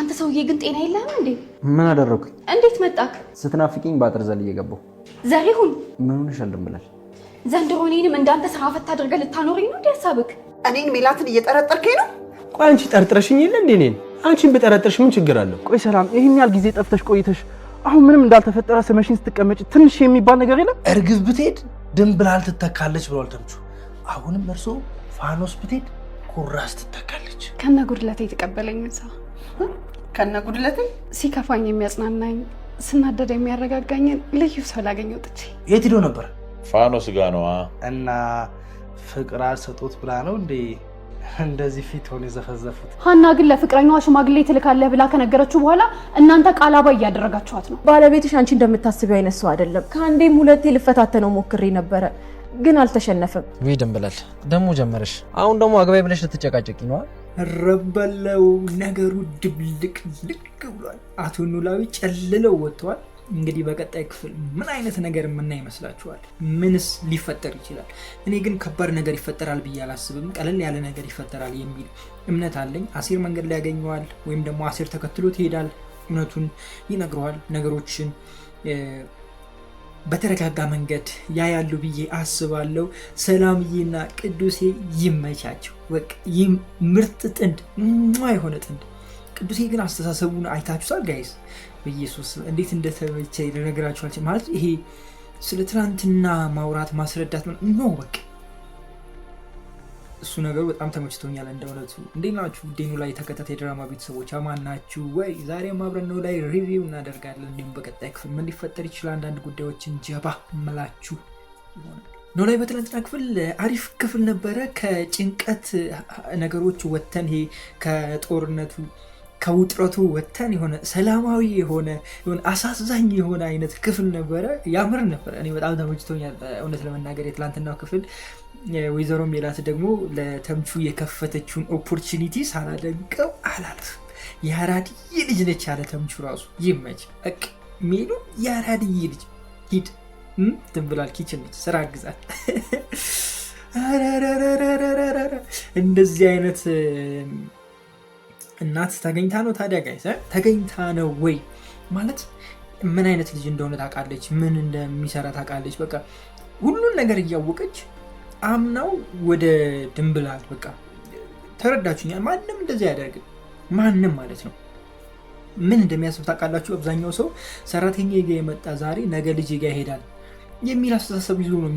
አንተ ሰውዬ ግን ጤና የለህም እንዴ? ምን አደረኩኝ? እንዴት መጣክ? ስትናፍቂኝ ባጥር ዘል እየገባሁ። ዘሪሁን ምን ሆነሻል ድንብላል? ዘንድሮ እኔንም እንዳንተ ስራ ፈታ አድርገህ ልታኖረኝ ነው እንዴ ሐሳብክ? እኔን ሜላትን እየጠረጠርከኝ ነው? ቆይ አንቺ ጠርጥረሽኝ የለ እንዴ? እኔን አንቺን በጠረጥርሽ ምን ችግር አለው? ቆይ ሰላም፣ ይሄን ያህል ጊዜ ጠፍተሽ ቆይተሽ አሁን ምንም እንዳልተፈጠረ ስመሽን ስትቀመጪ ትንሽ የሚባል ነገር የለም? እርግብ ብትሄድ ድንብላል ትተካለች ብሏል ተምቹ። አሁንም እርሶ ፋኖስ ብትሄድ ኩራዝ ትተካለች። ከነ ጉድለቴ የተቀበለኝ ሰው ከነ ጉድለቴ ሲከፋኝ የሚያጽናናኝ ስናደድ የሚያረጋጋኝ ልዩ ሰው ላገኘው ጥቼ የት ሄዶ ነበር? ፋኖስ ጋ ነዋ። እና ፍቅር አልሰጡት ብላ ነው እንዴ እንደዚህ ፊት ሆነ የዘፈዘፉት? ሀና ግን ለፍቅረኛዋ ሽማግሌ ትልካለህ ብላ ከነገረችው በኋላ እናንተ ቃላባ እያደረጋችኋት ነው። ባለቤትሽ አንቺ እንደምታስቢው አይነት ሰው አይደለም። ከአንዴም ሁለቴ ልፈታተነው ሞክሬ ነበረ ግን አልተሸነፈም። ወይ ድንብላል ደግሞ ጀመረሽ። አሁን ደግሞ አግባይ ብለሽ ልትጨቃጨቂ ነው? ረበለው ነገሩ ድብልቅ ልቅ ብሏል። አቶ ኖላዊ ጨልለው ወጥተዋል። እንግዲህ በቀጣይ ክፍል ምን አይነት ነገር ምን ይመስላችኋል? ምንስ ሊፈጠር ይችላል? እኔ ግን ከባድ ነገር ይፈጠራል ብዬ አላስብም። ቀለል ያለ ነገር ይፈጠራል የሚል እምነት አለኝ። አሲር መንገድ ላይ ያገኘዋል ወይም ደግሞ አሲር ተከትሎት ይሄዳል። እውነቱን ይነግረዋል። ነገሮችን በተረጋጋ መንገድ ያያሉ ብዬ አስባለሁ። ሰላምዬና ቅዱሴ ይመቻቸው። በቃ ይህ ምርጥ ጥንድ የሆነ ጥንድ። ቅዱሴ ግን አስተሳሰቡን አይታችሁታል ጋይስ? በኢየሱስ እንዴት እንደተመቸ ልነግራችሁ ማለት ይሄ ስለ ትናንትና ማውራት ማስረዳት ነው። በቃ እሱ ነገሩ በጣም ተመችቶኛል። እንደውነቱ እንዴት ናችሁ? ኖላዊ ተከታታይ ድራማ ቤተሰቦች አማን ናችሁ ወይ? ዛሬም አብረን ኖላዊ ሪቪው እናደርጋለን። እንዲሁም በቀጣይ ክፍል ምን ሊፈጠር ይችላል አንዳንድ ጉዳዮችን ጀባ ምላችሁ ይሆናል። ኖላዊ በትናንትና ክፍል አሪፍ ክፍል ነበረ። ከጭንቀት ነገሮች ወተን ይሄ ከጦርነቱ ከውጥረቱ ወተን የሆነ ሰላማዊ የሆነ አሳዛኝ የሆነ አይነት ክፍል ነበረ። ያምር ነበረ። እኔ በጣም ተመችቶኛል እውነት ለመናገር የትላንትናው ክፍል። ወይዘሮ ሜላት ደግሞ ለተምቹ የከፈተችውን ኦፖርቹኒቲ ሳላደንቀው አላልፍም። የአራድዬ ልጅ ነች ያለ ተምቹ ራሱ ይመች። በቃ ሜሉ የአራድዬ ልጅ ሂድ ድንብላል ኪችን ነች፣ ስራ አግዛል። እንደዚህ አይነት እናት ተገኝታ ነው ታዲያ ጋይስ? ተገኝታ ነው ወይ ማለት ምን አይነት ልጅ እንደሆነ ታውቃለች፣ ምን እንደሚሰራ ታውቃለች። በቃ ሁሉን ነገር እያወቀች አምናው ወደ ድንብላል በቃ ተረዳችሁኛል። ማንም እንደዚህ ያደርግ ማንም ማለት ነው። ምን እንደሚያስብ ታውቃላችሁ? አብዛኛው ሰው ሰራተኛ ጋ የመጣ ዛሬ ነገ ልጅ ጋ ይሄዳል የሚል አስተሳሰብ ይዞ ነው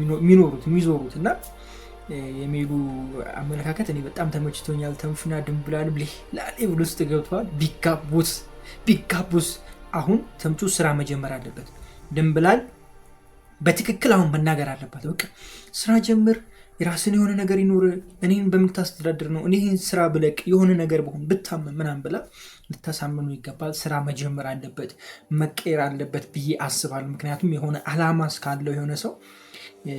የሚዞሩት እና የሚሉ አመለካከት እኔ በጣም ተመችቶኛል። ተምቹና ድንብላል ሌቭል ውስጥ ገብተዋል። ቢጋቡስ አሁን ተምቹ ስራ መጀመር አለበት። ድንብላል በትክክል አሁን መናገር አለባት። በቃ ስራ ጀምር፣ የራስን የሆነ ነገር ይኖር፣ እኔን በምታስተዳድር ነው፣ እኔን ስራ ብለቅ የሆነ ነገር በሆን ብታመም ምናምን ብላ ልታሳምኑ ይገባል። ስራ መጀመር አለበት፣ መቀየር አለበት ብዬ አስባለሁ። ምክንያቱም የሆነ አላማ እስካለው የሆነ ሰው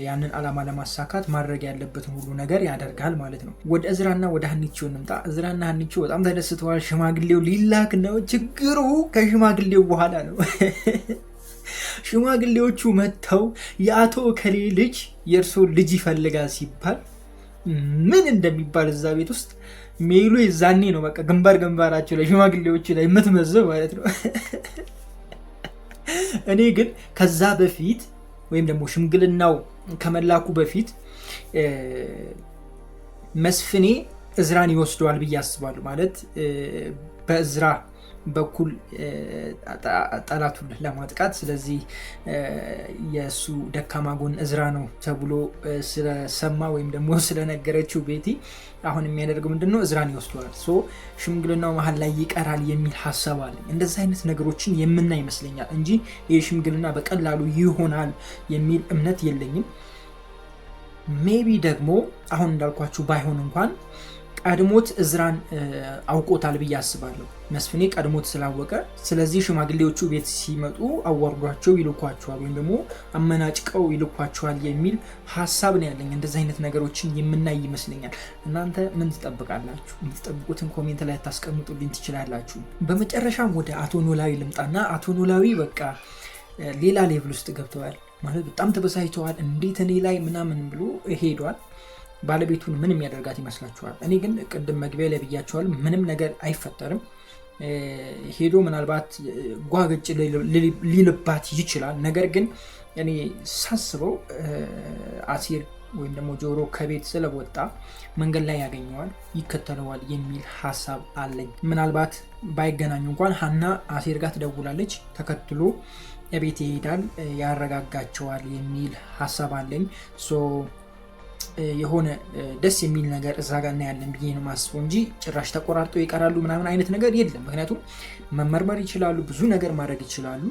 ያንን አላማ ለማሳካት ማድረግ ያለበትን ሁሉ ነገር ያደርጋል ማለት ነው። ወደ እዝራና ወደ ሀኒቾ እንምጣ። እዝራና ሀኒቾ በጣም ተደስተዋል። ሽማግሌው ሊላክ ነው። ችግሩ ከሽማግሌው በኋላ ነው። ሽማግሌዎቹ መጥተው የአቶ ከሌ ልጅ የእርሶ ልጅ ይፈልጋል ሲባል ምን እንደሚባል እዛ ቤት ውስጥ ሜሉ የዛኔ ነው በቃ ግንባራቸው ላይ ሽማግሌዎቹ ላይ የምትመዘው ማለት ነው። እኔ ግን ከዛ በፊት ወይም ደግሞ ሽምግልናው ከመላኩ በፊት መስፍኔ እዝራን ይወስደዋል ብዬ አስባለሁ። ማለት በእዝራ በኩል ጠላቱን ለማጥቃት። ስለዚህ የእሱ ደካማ ጎን እዝራ ነው ተብሎ ስለሰማ ወይም ደግሞ ስለነገረችው ቤቲ አሁን የሚያደርገው ምንድነው? እዝራን ይወስደዋል። ሽምግልናው መሀል ላይ ይቀራል የሚል ሀሳብ አለኝ። እንደዚህ አይነት ነገሮችን የምናይ ይመስለኛል እንጂ ይህ ሽምግልና በቀላሉ ይሆናል የሚል እምነት የለኝም። ሜቢ ደግሞ አሁን እንዳልኳችሁ ባይሆን እንኳን ቀድሞት እዝራን አውቆታል ብዬ አስባለሁ። መስፍኔ ቀድሞት ስላወቀ፣ ስለዚህ ሽማግሌዎቹ ቤት ሲመጡ አዋርዷቸው ይልኳቸዋል ወይም ደግሞ አመናጭቀው ይልኳቸዋል የሚል ሀሳብ ነው ያለኝ። እንደዚህ አይነት ነገሮችን የምናይ ይመስለኛል። እናንተ ምን ትጠብቃላችሁ? የምትጠብቁትን ኮሜንት ላይ ታስቀምጡልኝ ትችላላችሁ። በመጨረሻም ወደ አቶ ኖላዊ ልምጣና አቶ ኖላዊ በቃ ሌላ ሌቭል ውስጥ ገብተዋል ማለት በጣም ተበሳጭተዋል። እንዴት እኔ ላይ ምናምን ብሎ ሄዷል። ባለቤቱን ምን የሚያደርጋት ይመስላችኋል? እኔ ግን ቅድም መግቢያ ላይ ብያቸዋል፣ ምንም ነገር አይፈጠርም። ሄዶ ምናልባት ጓገጭ ሊልባት ይችላል። ነገር ግን እኔ ሳስበው አሲር ወይም ደግሞ ጆሮ ከቤት ስለወጣ መንገድ ላይ ያገኘዋል፣ ይከተለዋል የሚል ሀሳብ አለኝ። ምናልባት ባይገናኙ እንኳን ሀና አሲር ጋር ትደውላለች፣ ተከትሎ ቤት ይሄዳል፣ ያረጋጋቸዋል የሚል ሀሳብ አለኝ። የሆነ ደስ የሚል ነገር እዛ ጋር እናያለን ብዬ ነው ማስበው እንጂ ጭራሽ ተቆራርጦ ይቀራሉ ምናምን አይነት ነገር የለም። ምክንያቱም መመርመር ይችላሉ፣ ብዙ ነገር ማድረግ ይችላሉ።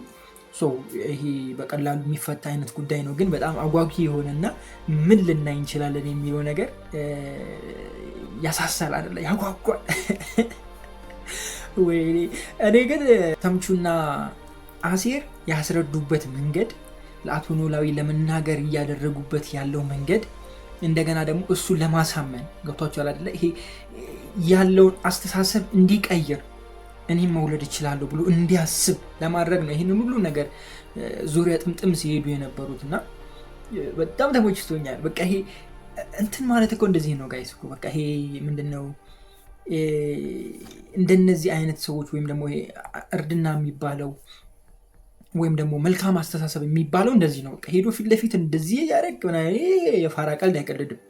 ይሄ በቀላሉ የሚፈታ አይነት ጉዳይ ነው። ግን በጣም አጓጊ የሆነና ምን ልናይ እንችላለን የሚለው ነገር ያሳሳል አይደለ? ያጓጓል። እኔ ግን ተምቹና አሲር ያስረዱበት መንገድ፣ ለአቶ ኖላዊ ለመናገር እያደረጉበት ያለው መንገድ፣ እንደገና ደግሞ እሱን ለማሳመን ገብቷቸዋል አይደለ? ይሄ ያለውን አስተሳሰብ እንዲቀይር እኔም መውለድ እችላለሁ ብሎ እንዲያስብ ለማድረግ ነው ይህንን ሁሉ ነገር ዙሪያ ጥምጥም ሲሄዱ የነበሩት እና በጣም ተሞችቶኛል። በቃ ይሄ እንትን ማለት እኮ እንደዚህ ነው ጋይስ እኮ በቃ ይሄ ምንድነው እንደነዚህ አይነት ሰዎች ወይም ደግሞ ይሄ እርድና የሚባለው ወይም ደግሞ መልካም አስተሳሰብ የሚባለው እንደዚህ ነው። በቃ ሄዶ ፊት ለፊት እንደዚህ ያደረግ የፋራ ቀልድ አይቀልድም።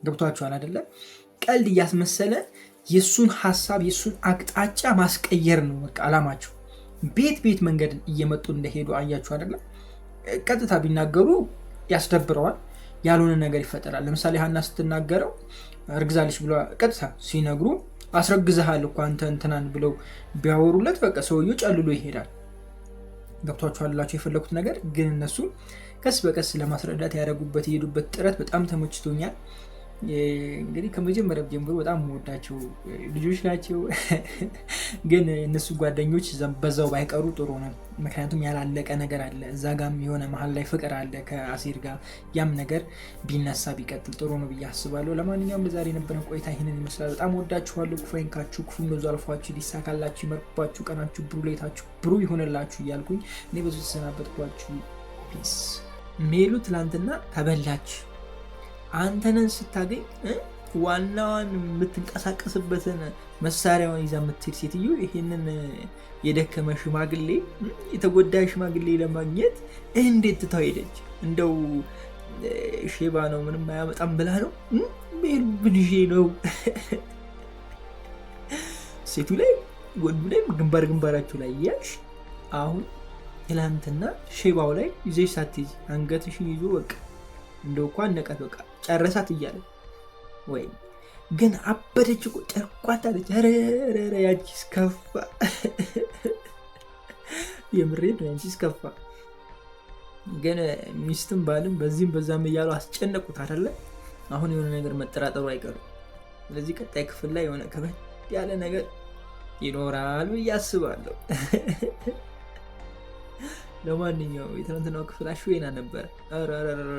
ገብቷቸዋል አይደለ? ቀልድ እያስመሰለ የሱን ሀሳብ የሱን አቅጣጫ ማስቀየር ነው በቃ አላማቸው። ቤት መንገድ እየመጡ እንደሄዱ አያችሁ አይደለ? ቀጥታ ቢናገሩ ያስደብረዋል፣ ያልሆነ ነገር ይፈጠራል። ለምሳሌ ሀና ስትናገረው እርግዛለች ብሎ ቀጥታ ሲነግሩ አስረግዘሃል እኮ አንተ እንትናን ብለው ቢያወሩለት በቃ ሰውየው ጨልሎ ይሄዳል። ገብቷችኋላችሁ የፈለኩት ነገር ግን እነሱ ቀስ በቀስ ለማስረዳት ያደረጉበት የሄዱበት ጥረት በጣም ተመችቶኛል። እንግዲህ ከመጀመሪያው ጀምሮ በጣም የምወዳቸው ልጆች ናቸው። ግን እነሱ ጓደኞች በዛው ባይቀሩ ጥሩ ነው። ምክንያቱም ያላለቀ ነገር አለ እዛ ጋም የሆነ መሀል ላይ ፍቅር አለ ከአሲር ጋር። ያም ነገር ቢነሳ ቢቀጥል ጥሩ ነው ብዬ አስባለሁ። ለማንኛውም ለዛሬ የነበረን ቆይታ ይህንን ይመስላል። በጣም ወዳችኋለሁ። ክፉ አይንካችሁ፣ ክፉ እንደዙ አልፏችሁ፣ ሊሳካላችሁ፣ ይመርባችሁ፣ ቀናችሁ ብሩ፣ ሌታችሁ ብሩ ይሆንላችሁ እያልኩኝ እኔ በዙ ተሰናበትኳችሁ። ፒስ። ሜሉ ትላንትና ተበላች። አንተነን ስታገኝ ዋናዋን የምትንቀሳቀስበትን መሳሪያዋን ይዛ የምትሄድ ሴትዮ ይሄንን የደከመ ሽማግሌ የተጎዳ ሽማግሌ ለማግኘት እንዴት ትታው ሄደች? እንደው ሼባ ነው ምንም አያመጣም ብላ ነው? ሜሉ ብንዤ ነው። ሴቱ ላይ ወንዱ ላይ ግንባራቸው ላይ ያሽ አሁን ትላንትና ሼባው ላይ ይዘሽ ሳትይዝ አንገትሽን ይዞ በቃ እንደው እኮ አነቃት በቃ ጨረሳት እያለ ወይ ግን አበደች እኮ ጨርቋት አለች። ኧረ ያንቺስ ከፋ። የምሬድ ነው ያንቺስ ከፋ። ግን ሚስትም ባልም በዚህም በዛም እያሉ አስጨነቁት አይደለ? አሁን የሆነ ነገር መጠራጠሩ አይቀርም። ስለዚህ ቀጣይ ክፍል ላይ የሆነ ከበድ ያለ ነገር ይኖራል ብዬ አስባለሁ። ለማንኛውም የትናንትናው ክፍል አሽወና ነበር።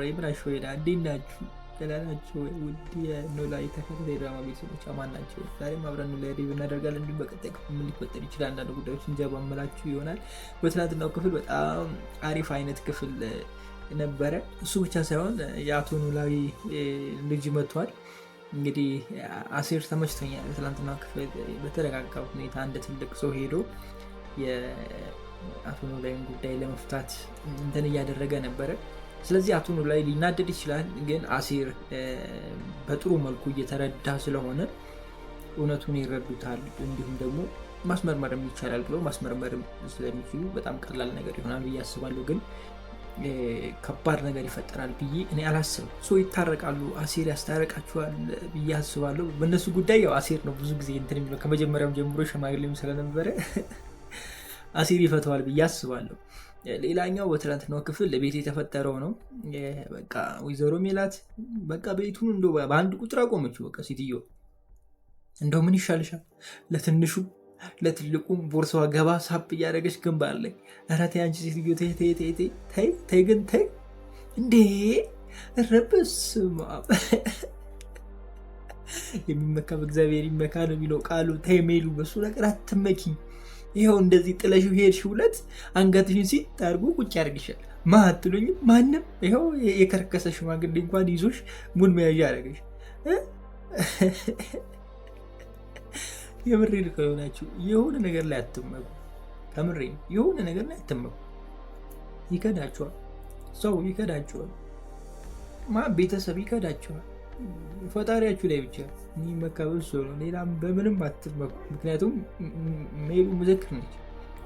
የምን አሽወና? እንዴት ናችሁ? ደህና ናችሁ? ውድ የኖላዊ ተከታታይ ድራማ ቤተሰቦች አማን ናቸው? ዛሬም አብረን ኖላዊ ሪቪው እናደርጋለን። እንዲሁም በቀጣይ ክፍል ምን ሊፈጠር ይችላል አንዳንድ ጉዳዮች እንጀባ መላችሁ ይሆናል። በትናንትናው ክፍል በጣም አሪፍ አይነት ክፍል ነበረ። እሱ ብቻ ሳይሆን የአቶ ኖላዊ ልጅ መጥቷል። እንግዲህ አሲር ተመችቶኛል። በትናንትናው ክፍል በተረጋጋ ሁኔታ እንደ ትልቅ ሰው ሄዶ አቶ ኖላዊን ጉዳይ ለመፍታት እንትን እያደረገ ነበረ። ስለዚህ አቶ ኖላዊ ሊናደድ ይችላል፣ ግን አሲር በጥሩ መልኩ እየተረዳ ስለሆነ እውነቱን ይረዱታል። እንዲሁም ደግሞ ማስመርመርም ይቻላል ብለው ማስመርመርም ስለሚችሉ በጣም ቀላል ነገር ይሆናል ብዬ አስባለሁ። ግን ከባድ ነገር ይፈጠራል ብዬ እኔ አላስብም። ሰው ይታረቃሉ፣ አሲር ያስታረቃቸዋል ብዬ አስባለሁ። በእነሱ ጉዳይ ያው አሲር ነው ብዙ ጊዜ እንትን የሚለው ከመጀመሪያም ጀምሮ ሽማግሌም ስለነበረ አሲር ይፈተዋል ብዬ አስባለሁ። ሌላኛው በትናንትናው ክፍል ለቤት የተፈጠረው ነው። በቃ ወይዘሮ ሜላት በቃ ቤቱን እንደው በአንድ ቁጥር አቆመችው። በቃ ሴትዮ እንደው ምን ይሻልሻል? ለትንሹ ለትልቁም ቦርሳዋ ገባ ሳብ እያደረገች ግንባር ላይ ኧረ ተይ አንቺ ሴትዮ ተይ ግን ተይ እንዴ! ረበስማ የሚመካ በእግዚአብሔር ይመካ ነው የሚለው ቃሉ። ተይ ሜሉ በሱ ነገር አትመኪ። ይኸው እንደዚህ ጥለሽው ሄድሽ ሁለት አንገትሽን ሲታርጉ ቁጭ ያደርግሻል። ማትሉኝ ማንም ይኸው የከረከሰ ሽማግሌ እንኳን ይዞሽ ሙን መያዣ ያደረገሽ። የምሬን ከሆናችሁ የሆነ ነገር ላይ አትመኩ። ከምሬ የሆነ ነገር ላይ አትመኩ። ይከዳችኋል፣ ሰው ይከዳችኋል፣ ቤተሰብ ይከዳችኋል። ፈጣሪያችሁ ላይ ብቻ የሚመካበል ሰው ነው። ሌላም በምንም አትመኩ። ምክንያቱም ሜሉ ምዘክር ነች።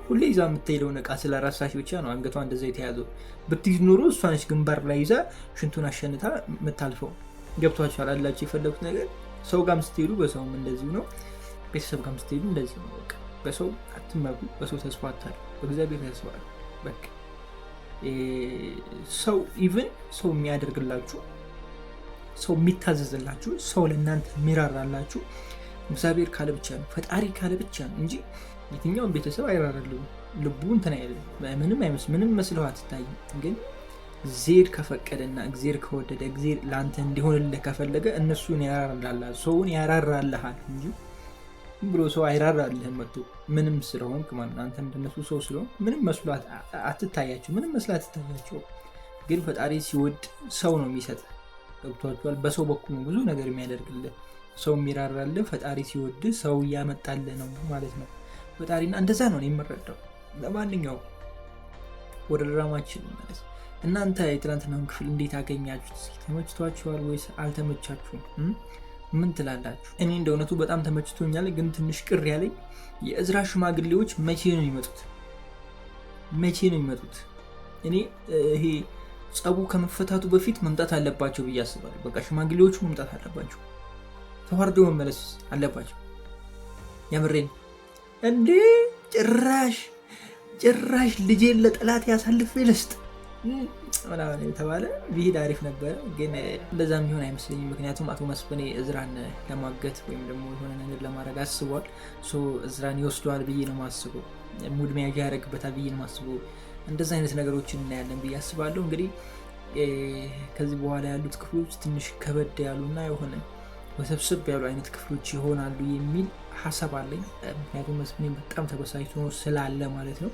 ሁሌ ይዛ የምትሄደውን እቃ ስለረሳሽ ብቻ ነው አንገቷ እንደዛ የተያዘው። ብትይዝ ኖሮ እሷ ነች ግንባር ላይ ይዛ ሽንቱን አሸንታ የምታልፈው። ገብቷችኋል አላችሁ የፈለጉት ነገር። ሰው ጋርም ስትሄዱ በሰውም እንደዚሁ ነው። ቤተሰብ ጋርም ስትሄዱ እንደዚህ ነው። በቃ በሰው አትመኩ፣ በሰው ተስፋ አታሉ፣ በእግዚአብሔር ተስፋ አሉ። በቃ ሰው ኢቭን ሰው የሚያደርግላችሁ፣ ሰው የሚታዘዝላችሁ፣ ሰው ለእናንተ የሚራራላችሁ እግዚአብሔር ካለ ብቻ ነው፣ ፈጣሪ ካለ ብቻ ነው እንጂ የትኛውን ቤተሰብ አይራራልም። ልቡ እንትን አይልም። ምንም መስለው አትታይም። ግን እግዚአብሔር ከፈቀደና እግዚአብሔር ከወደደ እግዚአብሔር ለአንተ እንዲሆንልህ ከፈለገ እነሱን ያራራልሃል፣ ሰውን ያራራልሃል እንጂ ብሎ ሰው አይራራልህም። መጥቶ ምንም ስለሆንክ ማለት አንተ እንደነሱ ሰው ስለሆንክ ምንም መስሎ አትታያቸው፣ ምንም መስሎ አትታያቸው። ግን ፈጣሪ ሲወድ ሰው ነው የሚሰጥ። ገብቷችኋል? በሰው በኩል ነው ብዙ ነገር የሚያደርግልህ። ሰው የሚራራልህ ፈጣሪ ሲወድ ሰው እያመጣልህ ነው ማለት ነው ፈጣሪና እንደዛ ነው የምረዳው። ለማንኛውም ወደ ድራማችን ማለት እናንተ የትናንትናውን ክፍል እንዴት አገኛችሁት? ተመችቷችኋል ወይስ አልተመቻችሁም? ምን ትላላችሁ? እኔ እንደ እውነቱ በጣም ተመችቶኛል። ግን ትንሽ ቅር ያለኝ የእዝራ ሽማግሌዎች መቼ ነው የሚመጡት? እኔ ይሄ ጸቡ ከመፈታቱ በፊት መምጣት አለባቸው ብዬ አስባለሁ። በቃ ሽማግሌዎቹ መምጣት አለባቸው፣ ተዋርደው መመለስ አለባቸው። የምሬን እንዴ! ጭራሽ ልጄን ለጠላት ያሳልፍ ልስጥ ምናምን የተባለ ቢሄድ አሪፍ ነበረ። ግን እንደዛ የሚሆን አይመስለኝም። ምክንያቱም አቶ መስፍኔ እዝራን ለማገት ወይም ደግሞ የሆነ ነገር ለማድረግ አስቧል። እዝራን ይወስደዋል ብዬ ነው ማስበው። ሙድ መያዣ ያደረግበታል ብዬ ነው ማስበው። እንደዛ አይነት ነገሮችን እናያለን ብዬ አስባለሁ። እንግዲህ ከዚህ በኋላ ያሉት ክፍሎች ትንሽ ከበድ ያሉና የሆነ ወሰብስብ ያሉ አይነት ክፍሎች ይሆናሉ የሚል ሀሳብ አለኝ። ምክንያቱም መስፍኔ በጣም ተበሳጭቶ ስላለ ማለት ነው።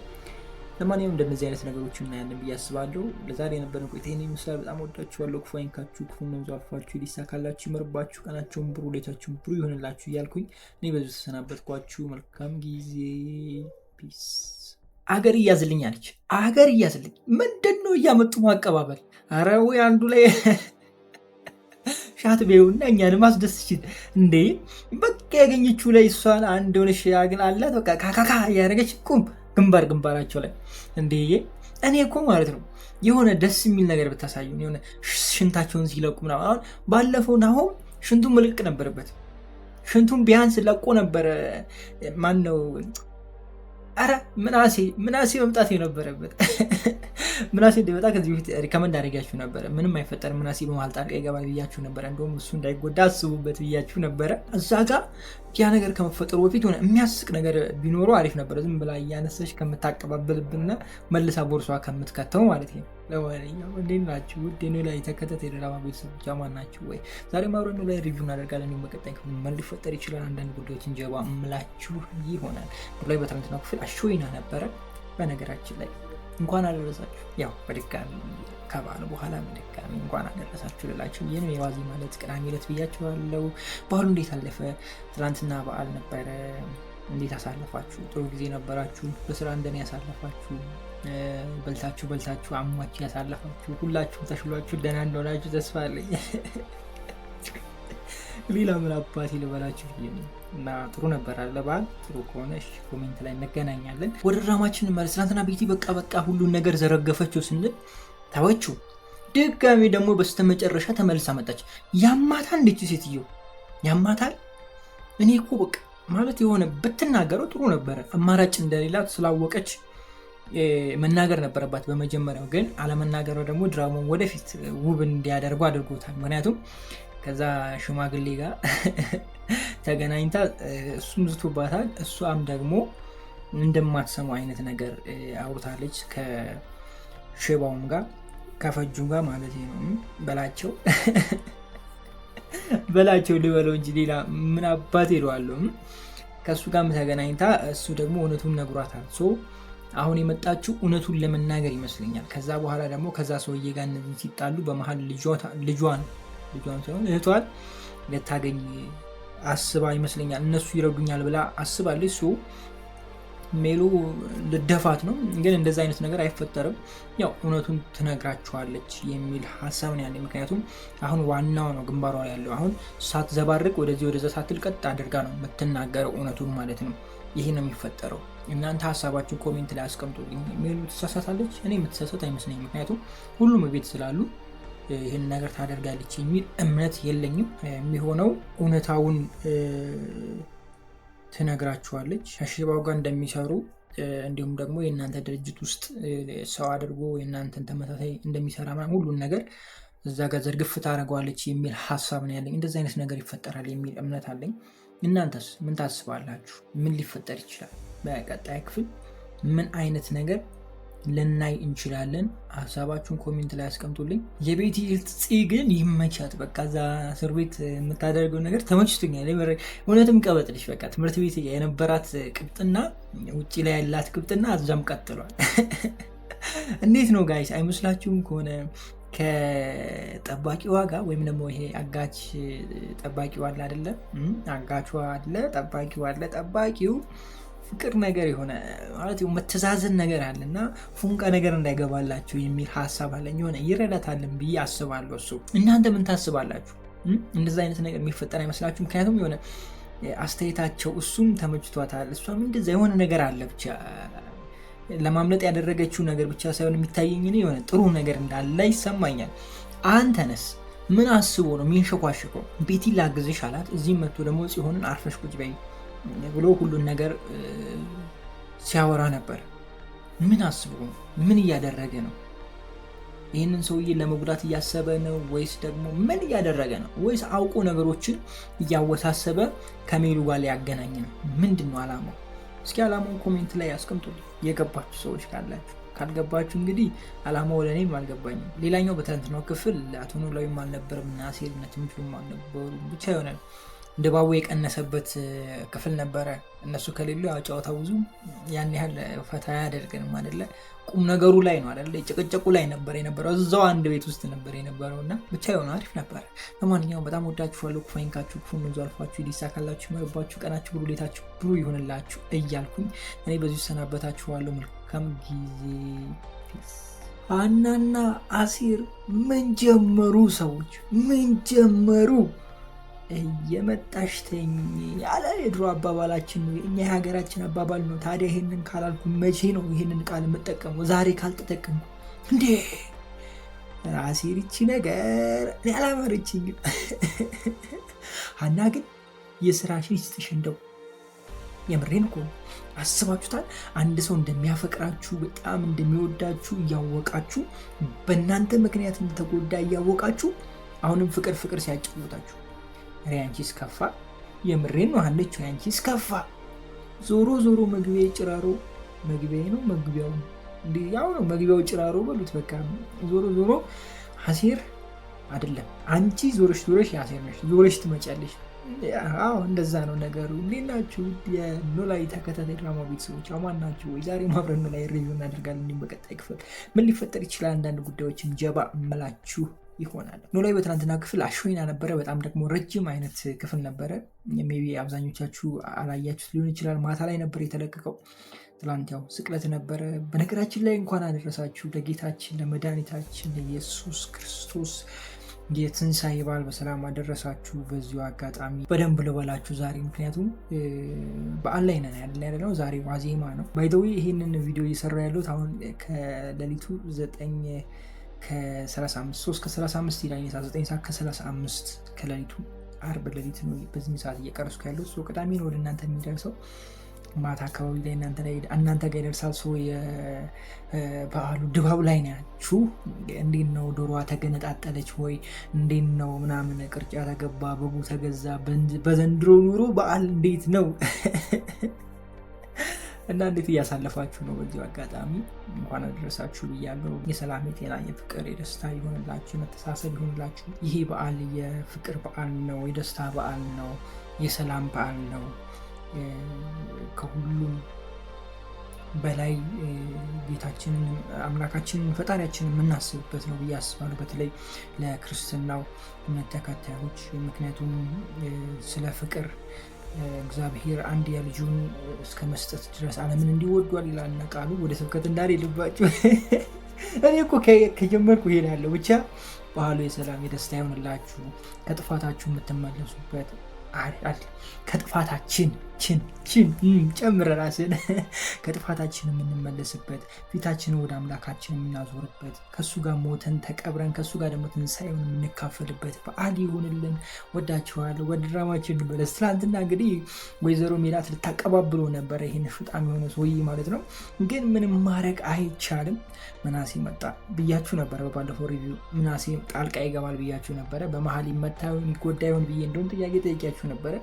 ለማንኛውም እንደነዚህ አይነት ነገሮች እናያለን ብዬ አስባለሁ። ለዛሬ የነበረን ቆይታ ይህን ይመስላል። በጣም ወዳችኋለሁ። ክፉ አይንካችሁ፣ ክፉ ነብዙ አልፋችሁ፣ ሊሳካላችሁ፣ ይመርባችሁ፣ ቀናቸውን ብሩ፣ ሌታችሁን ብሩ ይሆንላችሁ እያልኩኝ እኔ በዚሁ ተሰናበትኳችሁ። መልካም ጊዜ። ፒስ። አገር እያዝልኝ አለች። አገር እያዝልኝ ምንድን ነው እያመጡ ማቀባበል? አረ ወይ አንዱ ላይ ሻት ቤውና እኛንም አስደስችን እንዴ! በቃ ያገኘችው ላይ እሷን አንድ ሆነሽ ያግን አላት። በቃ ካካካ እያደረገች ቁም ግንባራቸው ላይ እንዴ! እኔ እኮ ማለት ነው የሆነ ደስ የሚል ነገር ብታሳዩ፣ የሆነ ሽንታቸውን ሲለቁ ምናምን። አሁን ባለፈው ናሆም ሽንቱን መልቀቅ ነበረበት። ሽንቱን ቢያንስ ለቆ ነበረ። ማን ነው? አረ ምናሴ መምጣት የነበረበት ምናሴ እንደመጣ ከዚህ በፊት ሪከመንድ አድርጋችሁ ነበረ። ምንም አይፈጠርም ምናሴ በመሀል ጣልቃ ይገባ ብያችሁ ነበረ። እንደውም እሱ እንዳይጎዳ አስቡበት ብያችሁ ነበረ። እዛ ጋር ያ ነገር ከመፈጠሩ በፊት ሆነ የሚያስቅ ነገር ቢኖረው አሪፍ ነበረ። ዝም ብላ እያነሳች ከምታቀባበልብንና መልሳ ቦርሷ ከምትከተው ማለት ነው። ለማንኛውም እንዴት ናችሁ? ውድ ኖ ላይ ተከታታይ የድራማ ቤተሰቦች አማን ናችሁ ወይ? ዛሬ አብረን ላይ ሪቪው እናደርጋለን። በቀጣይ ክፍል ምን ሊፈጠር ይችላል? አንዳንድ ጉዳዮችን ጀባ እምላችሁ ይሆናል። ላይ በትናንትናው ክፍል አሾይና ነበረ። በነገራችን ላይ እንኳን አደረሳችሁ። ያው በድጋሚ ከበዓል በኋላ በድጋሚ እንኳን አደረሳችሁ ልላችሁ ይህን የዋዜ ማለት ቅዳሜ ዕለት ብያችኋለሁ። በዓሉ እንዴት አለፈ? ትናንትና በዓል ነበረ። እንዴት አሳለፋችሁ? ጥሩ ጊዜ ነበራችሁ? በስራ እንደኔ ያሳለፋችሁ? በልታችሁ አሟችሁ ያሳለፋችሁ? ሁላችሁም ተሽሏችሁ ደህና እንደሆናችሁ ተስፋ አለኝ። ሌላ ምን አባቴ ልበላችሁ እና ጥሩ ነበር አለ በዓል። ጥሩ ከሆነ ኮሜንት ላይ እንገናኛለን። ወደ ድራማችን ማለት ትናንትና ቤቲ በቃ ሁሉን ነገር ዘረገፈችው ስንል ተወችው። ድጋሚ ደግሞ በስተመጨረሻ ተመልሳ መጣች። ያማታል እንዴት ሴትዮ ያማታል። እኔ እኮ በቃ ማለት የሆነ ብትናገረው ጥሩ ነበረ። አማራጭ እንደሌላት ስላወቀች መናገር ነበረባት በመጀመሪያው። ግን አለመናገሯ ደግሞ ድራማውን ወደፊት ውብ እንዲያደርጉ አድርጎታል። ምክንያቱም ከዛ ሽማግሌ ጋር ተገናኝታ እሱም ዝቶባታል። እሷም ደግሞ እንደማትሰሙ አይነት ነገር አውርታለች ከሼባውም ጋር ከፈጁ ጋር ማለት ነው። በላቸው ልበለው እንጂ ሌላ ምን አባት ሄደዋለሁ። ከእሱ ጋርም ተገናኝታ እሱ ደግሞ እውነቱን ነግሯታል። አሁን የመጣችው እውነቱን ለመናገር ይመስለኛል። ከዛ በኋላ ደግሞ ከዛ ሰውዬ ጋር እነዚህ ሲጣሉ በመሀል ልጇን ሳይሆን እህቷን ልታገኝ አስባ ይመስለኛል እነሱ ይረዱኛል ብላ አስባለች። ሶ ሜሉ ልደፋት ነው፣ ግን እንደዛ አይነት ነገር አይፈጠርም። ያው እውነቱን ትነግራችኋለች የሚል ሀሳብ ነው ያለኝ። ምክንያቱም አሁን ዋናው ነው ግንባሯ ያለው። አሁን ሳትዘባርቅ ወደዚህ ወደዛ ሳትል ቀጥ አድርጋ ነው የምትናገረው እውነቱን ማለት ነው። ይሄ ነው የሚፈጠረው። እናንተ ሀሳባችሁን ኮሜንት ላይ አስቀምጡልኝ። ሜሉ ትሳሳታለች? እኔ የምትሳሳት አይመስለኝም። ምክንያቱም ሁሉም ቤት ስላሉ ይህን ነገር ታደርጋለች የሚል እምነት የለኝም። የሚሆነው እውነታውን ትነግራችኋለች። ከሽባው ጋር እንደሚሰሩ እንዲሁም ደግሞ የእናንተ ድርጅት ውስጥ ሰው አድርጎ የእናንተን ተመሳሳይ እንደሚሰራ ሁሉን ነገር እዛ ጋር ዘርግፍ ታደርገዋለች የሚል ሀሳብ ነው ያለኝ። እንደዚህ አይነት ነገር ይፈጠራል የሚል እምነት አለኝ። እናንተስ ምን ታስባላችሁ? ምን ሊፈጠር ይችላል? በቀጣይ ክፍል ምን አይነት ነገር ልናይ እንችላለን? ሀሳባችሁን ኮሜንት ላይ አስቀምጡልኝ። የቤቲ ጽ ግን ይመቻት። በቃ እዛ እስር ቤት የምታደርገው ነገር ተመችቶኛል። እውነትም ቀበጥልሽ። በቃ ትምህርት ቤት የነበራት ቅብጥና ውጭ ላይ ያላት ቅብጥና እዛም ቀጥሏል። እንዴት ነው ጋይስ? አይመስላችሁም? ከሆነ ከጠባቂዋ ጋር ወይም ደግሞ ይሄ አጋች ጠባቂው አለ አይደለ? አጋቿ አለ፣ ጠባቂው አለ። ጠባቂው ፍቅር ነገር የሆነ ማለት መተዛዘን ነገር አለ እና ፉንቃ ነገር እንዳይገባላችሁ የሚል ሀሳብ አለኝ። የሆነ ይረዳታልን ብዬ አስባለሁ። እሱ እናንተ ምን ታስባላችሁ? እንደዛ አይነት ነገር የሚፈጠር አይመስላችሁ? ምክንያቱም የሆነ አስተያየታቸው እሱም ተመችቷታል፣ እሷም እንደዛ የሆነ ነገር አለ። ብቻ ለማምለጥ ያደረገችው ነገር ብቻ ሳይሆን የሚታየኝ እኔ የሆነ ጥሩ ነገር እንዳለ ይሰማኛል። አንተነስ ምን አስቦ ነው የሚንሸኳሽከው? ቤቲ ላግዝሽ አላት። እዚህም መጥቶ ደግሞ ጽሆንን አርፈሽ ቁጭ በይ ብሎ ሁሉን ነገር ሲያወራ ነበር። ምን አስቦ ነው? ምን እያደረገ ነው? ይህንን ሰውዬ ለመጉዳት እያሰበ ነው ወይስ ደግሞ ምን እያደረገ ነው? ወይስ አውቆ ነገሮችን እያወሳሰበ ከሜሉ ጋር ሊያገናኝ ነው? ምንድን ነው አላማው? እስኪ አላማውን ኮሜንት ላይ ያስቀምጡልኝ የገባችሁ ሰዎች ካላችሁ። ካልገባችሁ እንግዲህ አላማው ለእኔም አልገባኝም። ሌላኛው በትናንትናው ክፍል አቶ ኖላዊም አልነበረም እና ሴልና ትምህርቱም አልነበሩ። ብቻ ይሆናል ድባቡ የቀነሰበት ክፍል ነበረ። እነሱ ከሌሉ ጨዋታው ብዙ ያን ያህል ፈታ ያደርገንም አይደለ? ቁም ነገሩ ላይ ነው አይደለ? ጭቅጭቁ ላይ ነበር የነበረው። እዛው አንድ ቤት ውስጥ ነበር የነበረው እና ብቻ የሆነ አሪፍ ነበረ። ለማንኛውም በጣም ወዳችኋለሁ። ክፋይንካችሁ ክፉ መንዙ አልፏችሁ ሊሳካላችሁ ይመርባችሁ፣ ቀናችሁ ብሩ፣ ሌታችሁ ብሩ ይሆንላችሁ እያልኩኝ እኔ በዚሁ ሰናበታችኋለሁ። መልካም ጊዜ። ሀናና አሲር ምን ጀመሩ? ሰዎች ምን ጀመሩ? እየመጣሽ ተኝ ያለ የድሮ አባባላችን ነው፣ እኛ የሀገራችን አባባል ነው። ታዲያ ይሄንን ካላልኩ መቼ ነው ይሄንን ቃል የምጠቀመው? ዛሬ ካልተጠቀምኩ እንዴ? አሲር ይቺ ነገር እኔ አላመረችኝም። ሀና ግን የስራሽን ይስጥሽ። እንደው የምሬን እኮ አስባችሁታል? አንድ ሰው እንደሚያፈቅራችሁ በጣም እንደሚወዳችሁ እያወቃችሁ በእናንተ ምክንያት እንደተጎዳ እያወቃችሁ አሁንም ፍቅር ፍቅር ሲያጫውታችሁ ያንቺስ ከፋ። የምሬን ነው አለች። ያንቺስ ከፋ። ዞሮ ዞሮ መግቢያ ጭራሮ መግቢያ ነው፣ መግቢያው ያው ነው። መግቢያው ጭራሮ በሉት በቃ። ዞሮ ዞሮ አሲር አይደለም አንቺ ዞረሽ ያሲር ነሽ፣ ዞረሽ ትመጫለሽ። አዎ እንደዛ ነው ነገሩ። እንዴት ናችሁ የኖላዊ ተከታታይ ድራማ ቤተሰቦች? አማን ናችሁ ወይ? ዛሬ ማብረን ኖላዊ ሪቪው እናደርጋለን። በቀጣይ ክፍል ምን ሊፈጠር ይችላል? አንዳንድ ጉዳዮችን ጀባ እመላችሁ ይሆናል። ኖላዊ በትናንትና ክፍል አሾይና ነበረ። በጣም ደግሞ ረጅም አይነት ክፍል ነበረ። ሜይ ቢ አብዛኞቻችሁ አላያችሁት ሊሆን ይችላል። ማታ ላይ ነበር የተለቀቀው። ትላንት ያው ስቅለት ነበረ። በነገራችን ላይ እንኳን አደረሳችሁ ለጌታችን ለመድኃኒታችን ለኢየሱስ ክርስቶስ የትንሣኤ በዓል በሰላም አደረሳችሁ። በዚሁ አጋጣሚ በደንብ ልበላችሁ ዛሬ፣ ምክንያቱም በዓል ላይ ነን ያለነው። ዛሬ ዋዜማ ነው። ባይ ዘ ዌይ ይህንን ቪዲዮ እየሰራ ያለሁት አሁን ከሌሊቱ 9 ከ35 3 ከ35 ይላል 9 ሰዓት ከ35 ከሌሊቱ አርብ ሌሊት ነው። በዚህ ሰዓት እየቀረስኩ ያለሁት ሰው ቅዳሜ ነው ወደ እናንተ የሚደርሰው። ማታ አካባቢ ላይ እናንተ ጋር ይደርሳል። ሰው የበዓሉ ድባብ ላይ ናችሁ። እንዴት ነው ዶሮዋ ተገነጣጠለች ወይ እንዴት ነው ምናምን፣ ቅርጫ ተገባ፣ በጉ ተገዛ። በዘንድሮ ኑሮ በዓል እንዴት ነው እና እንዴት እያሳለፋችሁ ነው? በዚሁ አጋጣሚ እንኳን አደረሳችሁ ብያለሁ። የሰላም የጤና የፍቅር የደስታ ይሆንላችሁ፣ የመተሳሰብ ይሆንላችሁ። ይሄ በዓል የፍቅር በዓል ነው፣ የደስታ በዓል ነው፣ የሰላም በዓል ነው። ከሁሉም በላይ ጌታችንን አምላካችንን ፈጣሪያችንን የምናስብበት ነው ብዬ አስባለሁ። በተለይ ለክርስትናው እምነት ተከታዮች። ምክንያቱም ስለ ፍቅር እግዚአብሔር አንድያ ልጁን እስከ መስጠት ድረስ ዓለምን እንዲወዷል ይላል ቃሉ። ወደ ስብከት እንዳልሄድባችሁ እኔ እኮ ከጀመርኩ እሄዳለሁ። ብቻ በዓሉ የሰላም የደስታ ይሆንላችሁ። ከጥፋታችሁ የምትመለሱበት ከጥፋታችን ጨምረ ራስን ከጥፋታችን የምንመለስበት ፊታችንን ወደ አምላካችን የምናዞርበት ከሱ ጋር ሞተን ተቀብረን ከሱ ጋር ደግሞ ትንሣኤውን የምንካፈልበት በዓል ይሆንልን። ወዳችኋለሁ። ወደ ድራማችን እንመለስ። ትናንትና እንግዲህ ወይዘሮ ሜላት ልታቀባብሎ ነበረ ይህን ሹጣም የሆነ ሰውዬ ማለት ነው። ግን ምንም ማድረግ አይቻልም። ምናሴ መጣ ብያችሁ ነበረ። በባለፈው ሪቪው ምናሴ ጣልቃ ይገባል ብያችሁ ነበረ። በመሀል ይመታውን ይጎዳ ይሆን ብዬ እንደሆን ጥያቄ ጠይቂያችሁ ነበረ።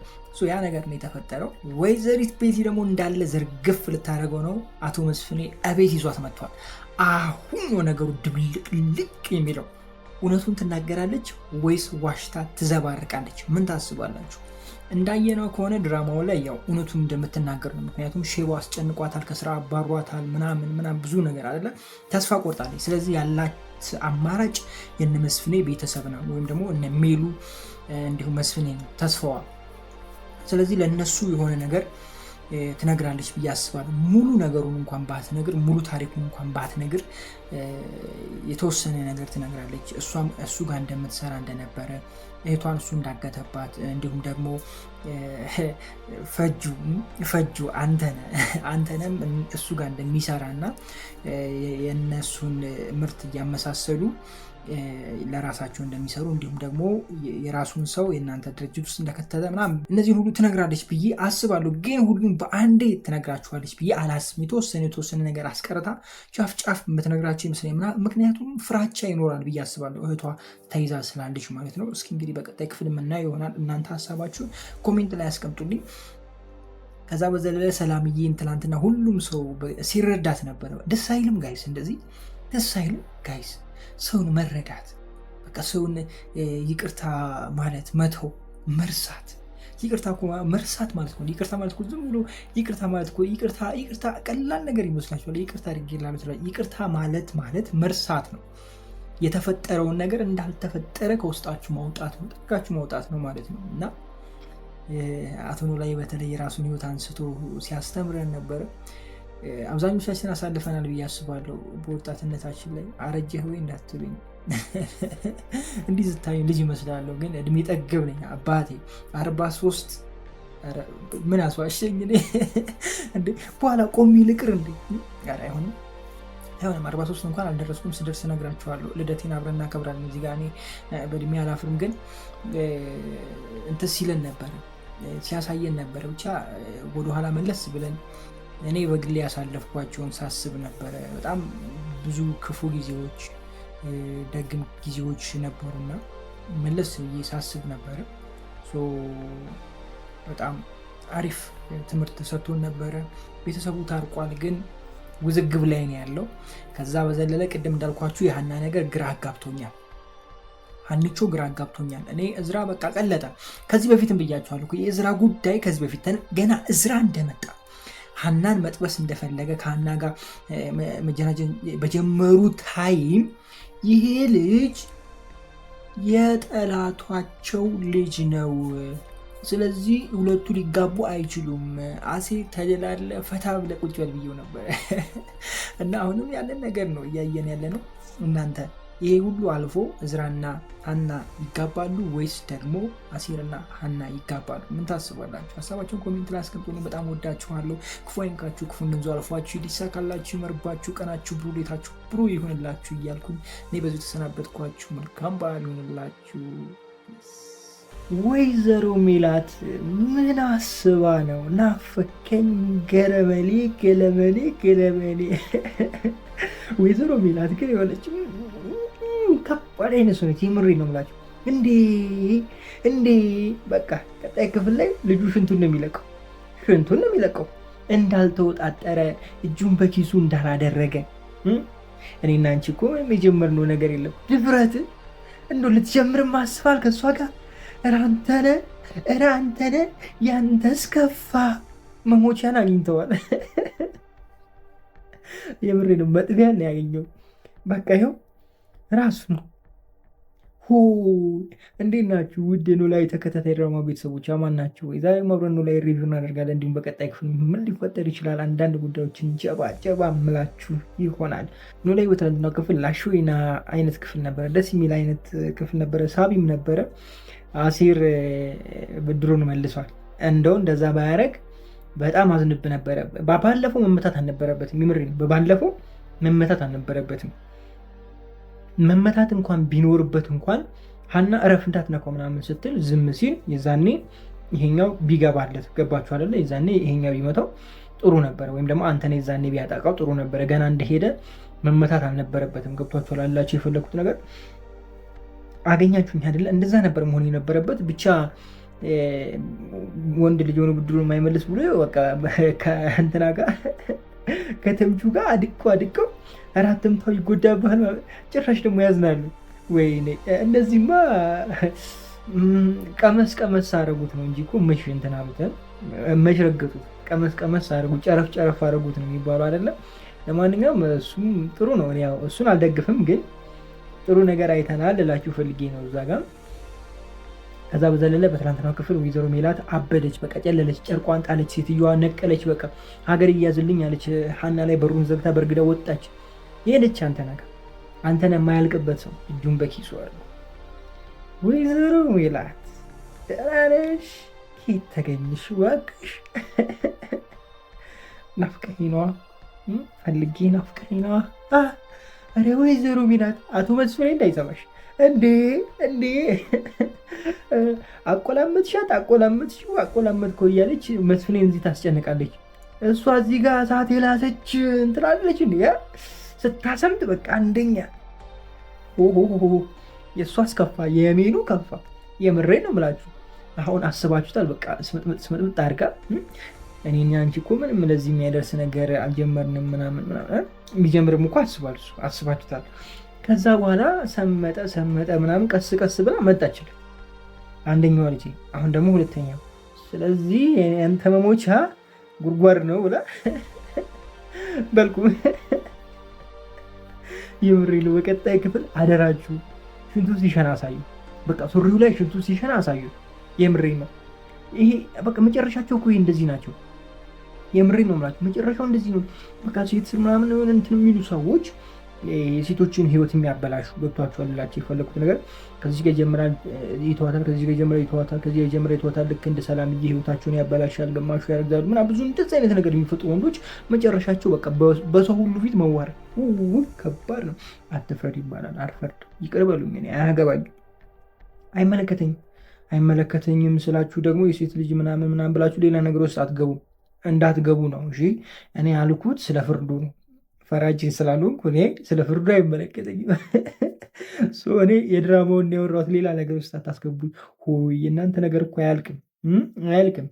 ያ ነገር ነው የተፈጠረው። ወይዘሪት ቤቲ ደግሞ እንዳለ ዘርግፍ ልታደርገው ነው። አቶ መስፍኔ እቤት ይዟት መጥቷል። አሁን ነው ነገሩ ድብልቅልቅ የሚለው። እውነቱን ትናገራለች ወይስ ዋሽታ ትዘባርቃለች? ምን ታስባላችሁ? እንዳየነው ከሆነ ድራማው ላይ ያው እውነቱን እንደምትናገር ነው። ምክንያቱም ሼባ አስጨንቋታል፣ ከስራ አባሯታል፣ ምናምን ብዙ ነገር አለ። ተስፋ ቆርጣለች። ስለዚህ ያላት አማራጭ የነ መስፍኔ ቤተሰብ ነው፣ ወይም ደግሞ እነ ሜሉ እንዲሁም መስፍኔ ነው ተስፋዋ። ስለዚህ ለነሱ የሆነ ነገር ትነግራለች ብዬ አስባለሁ። ሙሉ ነገሩን እንኳን ባትነግር፣ ሙሉ ታሪኩን እንኳን ባትነግር የተወሰነ ነገር ትነግራለች። እሷም እሱ ጋር እንደምትሰራ እንደነበረ፣ እህቷን እሱ እንዳገተባት፣ እንዲሁም ደግሞ ፈጁ አንተነም እሱ ጋር እንደሚሰራ እና የእነሱን ምርት እያመሳሰሉ ለራሳቸው እንደሚሰሩ እንዲሁም ደግሞ የራሱን ሰው የእናንተ ድርጅት ውስጥ እንደከተተ ምናምን እነዚህን ሁሉ ትነግራለች ብዬ አስባለሁ። ግን ሁሉም በአንዴ ትነግራችኋለች ብዬ አላስብም። የተወሰነ ነገር አስቀርታ ጫፍ የምትነግራቸው ይመስለኛል። ምክንያቱም ፍራቻ ይኖራል ብዬ አስባለሁ፣ እህቷ ተይዛ ስላለች ማለት ነው። እስኪ እንግዲህ በቀጣይ ክፍል የምናየው ይሆናል። እናንተ ሀሳባችሁን ኮሜንት ላይ ያስቀምጡልኝ። ከዛ በዘለለ ሰላምዬን ትናንትና ሁሉም ሰው ሲረዳት ነበረ። ደስ አይልም ጋይስ? እንደዚህ ደስ አይልም ጋይስ? ሰውን መረዳት፣ በቃ ሰውን ይቅርታ ማለት መተው፣ መርሳት። ይቅርታ እኮ መርሳት ማለት ነው። ይቅርታ ማለት እኮ ዝም ብሎ ይቅርታ ማለት እኮ ይቅርታ ቀላል ነገር ይመስላችኋል? ይቅርታ አድርጌልሃለሁ ትላለች። ይቅርታ ማለት መርሳት ነው። የተፈጠረውን ነገር እንዳልተፈጠረ ከውስጣችሁ ማውጣት ነው፣ ጠቃችሁ ማውጣት ነው ማለት ነው። እና አቶ ኖላዊ በተለይ የራሱን ሕይወት አንስቶ ሲያስተምረን ነበረ። አብዛኞቻችን አሳልፈናል ብዬ አስባለሁ። በወጣትነታችን ላይ አረጀህ ወይ እንዳትሉኝ፣ እንዲህ ስታዩ ልጅ ይመስላለሁ፣ ግን እድሜ ጠገብ ነኝ አባቴ። 43 ምን አስዋሸኝ እንዴ? በኋላ ቆሚ ልቅር እንዴ? አይሆንም 43 እንኳን አልደረስኩም። ስደርስ እነግራችኋለሁ። ልደቴን አብረን እናከብራለን። እዚህ ጋር እኔ በእድሜ አላፍርም፣ ግን እንትን ሲለን ነበረ፣ ሲያሳየን ነበረ። ብቻ ወደኋላ መለስ ብለን እኔ በግሌ ያሳለፍኳቸውን ሳስብ ነበረ። በጣም ብዙ ክፉ ጊዜዎች፣ ደግም ጊዜዎች ነበሩና መለስ ብዬ ሳስብ ነበረ። በጣም አሪፍ ትምህርት ሰጥቶን ነበረ። ቤተሰቡ ታርቋል፣ ግን ውዝግብ ላይ ነው ያለው። ከዛ በዘለለ ቅድም እንዳልኳችሁ የሀና ነገር ግራ አጋብቶኛል። ሀኒቾ ግራ አጋብቶኛል። እኔ እዝራ በቃ ቀለጠ። ከዚህ በፊትም ብያችኋለሁ የእዝራ ጉዳይ። ከዚህ በፊት ገና እዝራ እንደመጣ ሀናን መጥበስ እንደፈለገ ከሀና ጋር መጀናጀን በጀመሩ ታይም ይሄ ልጅ የጠላቷቸው ልጅ ነው፣ ስለዚህ ሁለቱ ሊጋቡ አይችሉም፣ አሴ ተደላለ ፈታ ብለህ ቁጭ በል ብዬው ነበር። እና አሁንም ያለን ነገር ነው እያየን ያለ ነው። እናንተ ይሄ ሁሉ አልፎ እዝራና ሀና ይጋባሉ ወይስ ደግሞ አሴርና ሀና ይጋባሉ? ምን ታስባላችሁ? ሀሳባችሁን ኮሜንት ላይ አስቀምጡልኝ። በጣም ወዳችኋለሁ። ክፉ አይንካችሁ፣ ክፉ መንዞ አልፏችሁ፣ ሊሳካላችሁ፣ ይመርባችሁ፣ ቀናችሁ ብሩ፣ ሌታችሁ ብሩ ይሆንላችሁ እያልኩኝ እኔ በዚሁ ተሰናበትኳችሁ። መልካም በዓል ይሆንላችሁ። ወይዘሮ ሜላት ምን አስባ ነው? ናፈከኝ ገለመሌ ገለመሌ። ወይዘሮ ሜላት ግን የሆነች ከባድ አይነት ሰው ነች። የምሬን ነው የምላቸው። እንዴ በቃ ቀጣይ ክፍል ላይ ልጁ ሽንቱን ነው የሚለቀው እንዳልተወጣጠረ እጁን በኪሱ እንዳላደረገ። እኔና አንቺ እኮ የጀመርነው ነገር የለም። ድፍረት እንዶ ልትጀምር ማስፋል ከእሷ ጋር እራንተነ ያንተስ ከፋ መሞቻን አግኝተዋል። የምሬ ነው። መጥቢያ ነው ያገኘው። በቃ ይኸው ራሱ ነው። እንዴት ናችሁ ውድ ኖላዊ ተከታታይ ድራማ ቤተሰቦች አማን ናቸው ወይ? ዛሬ አብረን ኖላዊ ሪቪው እናደርጋለን። እንዲሁም በቀጣይ ክፍል ምን ሊፈጠር ይችላል አንዳንድ ጉዳዮችን ጨባ ምላችሁ ይሆናል። ኖላዊ በትናንትናው ክፍል ላሾይና አይነት ክፍል ነበረ፣ ደስ የሚል አይነት ክፍል ነበረ፣ ሳቢም ነበረ። አሲር ብድሩን መልሷል። እንደው እንደዛ ባያረግ በጣም አዝንብ ነበረ። ባለፈው መመታት አልነበረበትም። ይምር በባለፈው መመታት አልነበረበትም። መመታት እንኳን ቢኖርበት እንኳን ሀና እረፍ እንዳትነካው ምናምን ስትል ዝም ሲል የዛኔ ይሄኛው ቢገባለት ገባችሁ አይደለ? የዛኔ ይሄኛው ቢመታው ጥሩ ነበረ። ወይም ደግሞ አንተን የዛኔ ቢያጠቃው ጥሩ ነበረ። ገና እንደሄደ መመታት አልነበረበትም። ገብቷችሁ ላላችሁ የፈለኩት ነገር አገኛችሁኝ አይደለ? እንደዛ ነበር መሆን የነበረበት። ብቻ ወንድ ልጅ ሆኖ ብድሩን የማይመልስ ብሎ በቃ ከእንትና ጋር ከተምቹ ጋር አድቀው አራትምታው ይጎዳባል። ጭራሽ ደግሞ ያዝናሉ። ወይኔ እነዚህማ ቀመስ አረጉት ነው እንጂ እኮ መሽ እንትና መሽ ረገጡት። ቀመስ አረጉት፣ ጨረፍ አረጉት ነው የሚባለው አይደለም። ለማንኛውም እሱም ጥሩ ነው። ያው እሱን አልደግፍም፣ ግን ጥሩ ነገር አይተናል እላችሁ ፈልጌ ነው እዛ ጋር። ከዛ በዘለለ በትናንትናው ክፍል ወይዘሮ ሜላት አበደች፣ በቃ ጨለለች፣ ጨርቋን ጣለች፣ ሴትዮዋ ነቀለች። በቃ ሀገር እያዝልኝ አለች። ሀና ላይ በሩን ዘግታ በርግዳ ወጣች። ሄደች። አንተነ የማያልቅበት ሰው እጁን በኪሱ አለ። ወይዘሮ ሜላት ደህና ነሽ? ኬት ተገኝሽ? እባክሽ ናፍቀኝ ነዋ፣ ፈልጌ ናፍቀኝ ነዋ። አረ ወይዘሮ ሜላት አቶ መስፍኔ እንዳይሰማሽ እንዴ አቆላመጥከው እያለች መስፍኔን እዚህ ታስጨንቃለች። እሷ እዚህ ጋር እሳት የላሰች እንትላለች እንዴ ስታሰምጥ በቃ አንደኛ የእሷ አስከፋ፣ የሜኑ ከፋ። የምሬ ነው የምላችሁ። አሁን አስባችሁታል? በቃ ስምጥምጥ አድርጋ እኔና አንቺ እኮ ምንም ለዚህ የሚያደርስ ነገር አልጀመርንም ምናምን የሚጀምርም እኮ አስባችሁታል? ከዛ በኋላ ሰመጠ ምናምን ቀስ ብላ መጣችል አንደኛዋ ልጅ፣ አሁን ደግሞ ሁለተኛው። ስለዚህ ያንተ መሞቻ ጉድጓድ ነው ብላ በልኩ ይምሪሉ። በቀጣይ ክፍል አደራችሁ ሽንቱ ሲሸና አሳዩ። በቃ ሱሪው ላይ ሽንቱ ሲሸና አሳዩ። የምሬ ነው። ይሄ በቃ መጨረሻቸው እኮ እንደዚህ ናቸው። የምሬ ነው ማለት መጨረሻው እንደዚህ ነው። በቃ ሴት ምናምን እንትን የሚሉ ሰዎች የሴቶችን ህይወት የሚያበላሹ ገብቷቸዋል ላቸው የፈለኩት ነገር ከዚህ ጋር ጀምራል ይተዋታል፣ ከዚህ ጋር ጀምራ ይተዋታል፣ ከዚህ ጋር ጀምራ ይተዋታል። ልክ እንደ ሰላምዬ ህይወታቸውን ያበላሻል፣ ግማሹ ያረግዛሉ ምናምን ብዙ እንደዚህ አይነት ነገር የሚፈጥሩ ወንዶች መጨረሻቸው በቃ በሰው ሁሉ ፊት መዋረድ ከባድ ነው። አትፍረድ ይባላል። አልፈርድ፣ ይቅር በሉኝ፣ እኔ አያገባኝም፣ አይመለከተኝም ስላችሁ ደግሞ የሴት ልጅ ምናምን ብላችሁ ሌላ ነገር ውስጥ እንዳትገቡ ነው። እሺ እኔ ያልኩት ስለ ፍርዱ ነው። ፈራጅን ስላልሆንኩ እኔ ስለ ፍርዱ አይመለከተኝም። እኔ የድራማውን ያወራሁት ሌላ ነገር ውስጥ አታስገቡኝ። የእናንተ ነገር እኮ አያልቅም።